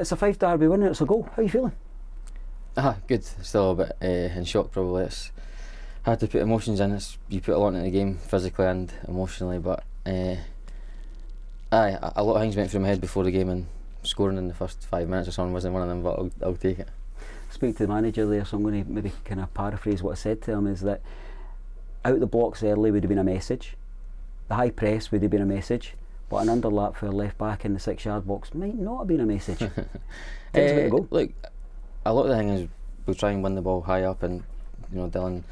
It's a Fife derby win and it's a goal. How are you feeling? Good. Still a bit in shock probably. It's had to put emotions in. You put a lot into the game, physically and emotionally, but a lot of things went through my head before the game, and scoring in the first 5 minutes or something wasn't one of them, but I'll take it. Speak to the manager there, so I'm going to maybe kind of paraphrase what I said to him, is that out the blocks early would have been a message, the high press would have been a message, but an underlap for a left back in the 6-yard box might not have been a message. Look, a lot of the thing is we try and win the ball high up, and Dylan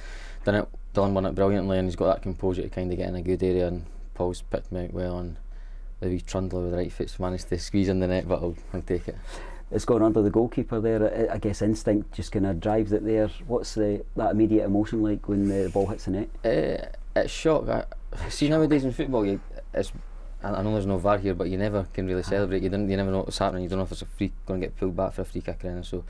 won it brilliantly, and he's got that composure to kind of get in a good area, and Paul's picked me out well, and the wee trundler with the right foot's managed to squeeze in the net, but I'll take it. It's gone under the goalkeeper there. I guess instinct just kind of drives it there. What's that immediate emotion like when the ball hits the net? It's shock. See, nowadays in football, I know there's no VAR here, but you never can really celebrate. You never know what's happening. You don't know if it's going to get pulled back for a free kick or anything. So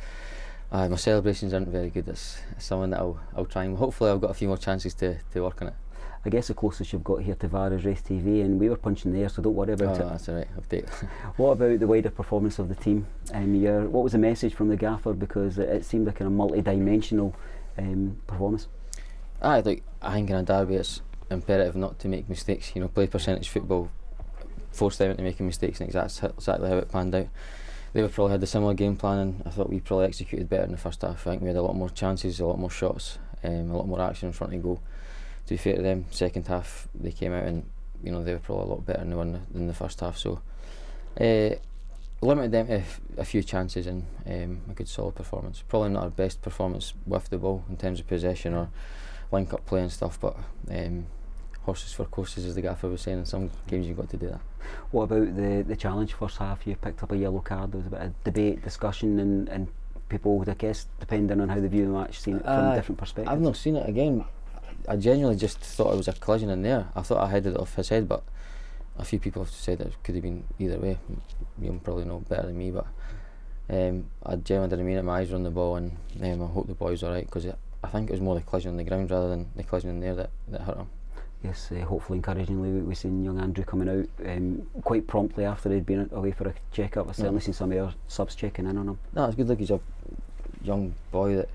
my celebrations aren't very good. It's something that I'll try and hopefully I've got a few more chances to work on it. I guess the closest you've got here to VAR is RaithTV, and we were punching there, so don't worry about it. That's alright, I'll take it. What about the wider performance of the team? What was the message from the gaffer? Because it seemed like a multi-dimensional performance. I think in a derby it's imperative not to make mistakes. Play percentage football forced them into making mistakes, and that's exactly how it panned out. They probably had a similar game plan, and I thought we probably executed better in the first half. I think we had a lot more chances, a lot more shots, a lot more action in front of goal. To be fair to them, second half they came out and they were probably a lot better than the first half. So limited them to a few chances and a good solid performance. Probably not our best performance with the ball in terms of possession or link up play and stuff, but horses for courses, as the gaffer was saying. In some games you've got to do that. What about the challenge first half? You picked up a yellow card. There was a bit of debate, discussion, and people, I guess, depending on how they view the match, seen it from different perspectives. I've not seen it again. I genuinely just thought it was a collision in there. I thought I headed it off his head, but a few people have said it could have been either way. You'll probably know better than me, but I genuinely didn't mean it. My eyes were on the ball, and I hope the boy's alright, because I think it was more the collision on the ground rather than the collision in there that hurt him. Yes, hopefully encouragingly we've seen young Andrew coming out quite promptly after he'd been away for a check-up. I've certainly seen some of our subs checking in on him. No, it's good. Look, he's a young boy that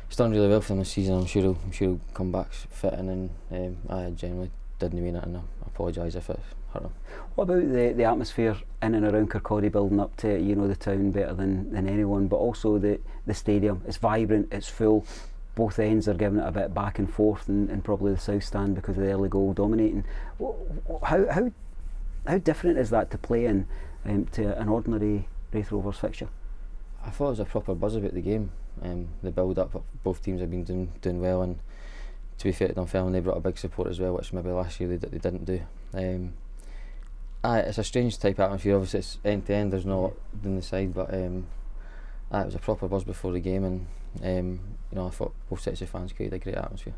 he's done really well for him this season. I'm sure he'll come back fit in, and I generally didn't mean it, and I apologise if it hurt him. What about the atmosphere in and around Kirkcaldy, building up to the town better than anyone, but also the stadium? It's vibrant, it's full. Both ends are giving it a bit back and forth, and probably the south stand because of the early goal dominating. How different is that to play in to an ordinary Raith Rovers fixture? I thought it was a proper buzz about the game. The build up, both teams have been doing well, and to be fair to Dunfermline, they brought a big support as well, which maybe last year they didn't do. It's a strange type of atmosphere. Obviously it's end to end, there's no lot on the side, but it was a proper buzz before the game, and I thought both sets of fans created a great atmosphere.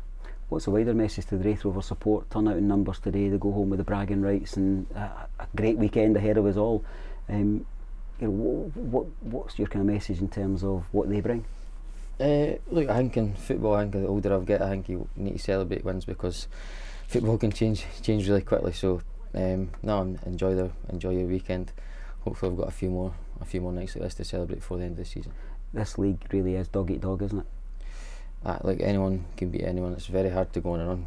What's the wider message to the Raith Rovers support? Turn out in numbers today, they go home with the bragging rights, and a great weekend ahead of us all. What's your kind of message in terms of what they bring? Look, I think in football, the older I get, I think you need to celebrate wins, because football can change really quickly. So enjoy your weekend. Hopefully we've got a few more nights like this to celebrate before the end of the season. This league really is dog eat dog, isn't it? Like anyone can beat anyone. It's very hard to go on a run.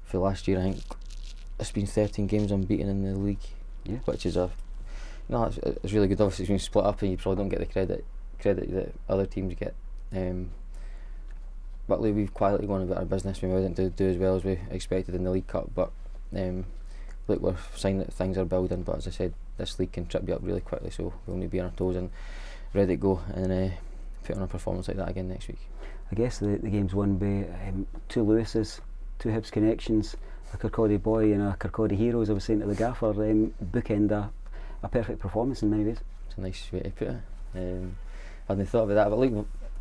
For last year, I think it's been 13 games unbeaten in the league, which is it's really good. Obviously, it's been split up, and you probably don't get the credit that other teams get. But look, we've quietly gone about our business. We didn't do as well as we expected in the League Cup, but look, we're seeing that things are building. But as I said, this league can trip you up really quickly, so we'll need to be on our toes and ready to go and put on a performance like that again next week. I guess the game's won by two Lewises, two Hibs connections, a Kirkcaldy boy and a Kirkcaldy hero, as I was saying to the gaffer. Bookend a perfect performance in many ways. It's a nice way to put it. I hadn't thought about that, but like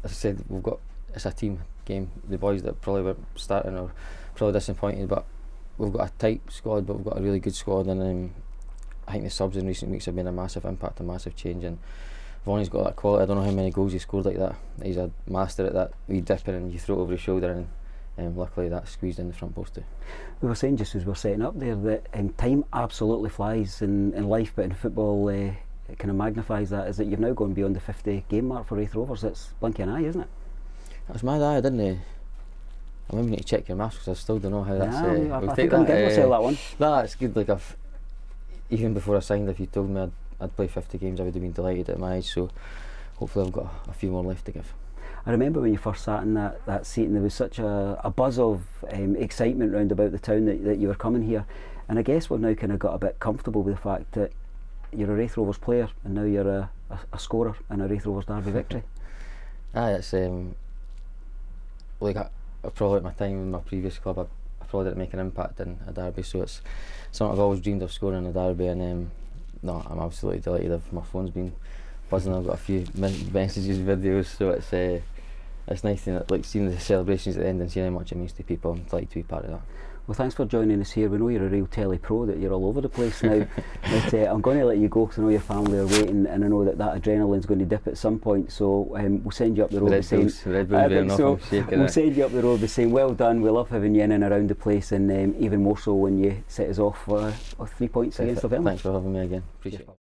as I said, it's a team game. The boys that probably were starting are probably disappointed, but we've got a tight squad, but we've got a really good squad, and I think the subs in recent weeks have been a massive impact, a massive change, and Vonnie's got that quality. I don't know how many goals he scored like that. He's a master at that. You dip in and you throw it over his shoulder, and luckily that squeezed in the front post too. We were saying just as we were setting up there that time absolutely flies in life, but in football kind of magnifies that is that you've now gone beyond the 50 game mark for Raith Rovers. It's blinking an eye, isn't it? That's mad. I didn't. I remember you need to check your maths because I still don't know how that's. I think I'm giving myself that one. No, it's good. Like even before I signed, if you told me I'd play 50 games, I would have been delighted at my age. So hopefully I've got a few more left to give. I remember when you first sat in that seat and there was such a buzz of excitement round about the town that you were coming here, and I guess we've now kind of got a bit comfortable with the fact that you're a Raith Rovers player and now you're a scorer in a Raith Rovers derby victory. It's like I probably at my time in my previous club I probably didn't make an impact in a derby, so it's something I've always dreamed of, scoring in a derby, and no, I'm absolutely delighted. My phone's been buzzing. I've got a few messages, videos, so it's nice to like seeing the celebrations at the end and seeing how much it means to people. I'm delighted to be part of that. Well, thanks for joining us here. We know you're a real telly pro, that you're all over the place now. But I'm going to let you go because I know your family are waiting, and I know that adrenaline's going to dip at some point. So we'll send you up the road the same. We'll send you up the road the same. Well done. We love having you in and around the place, and even more so when you set us off 3 points against Dunfermline. Thanks for having me again. Appreciate it.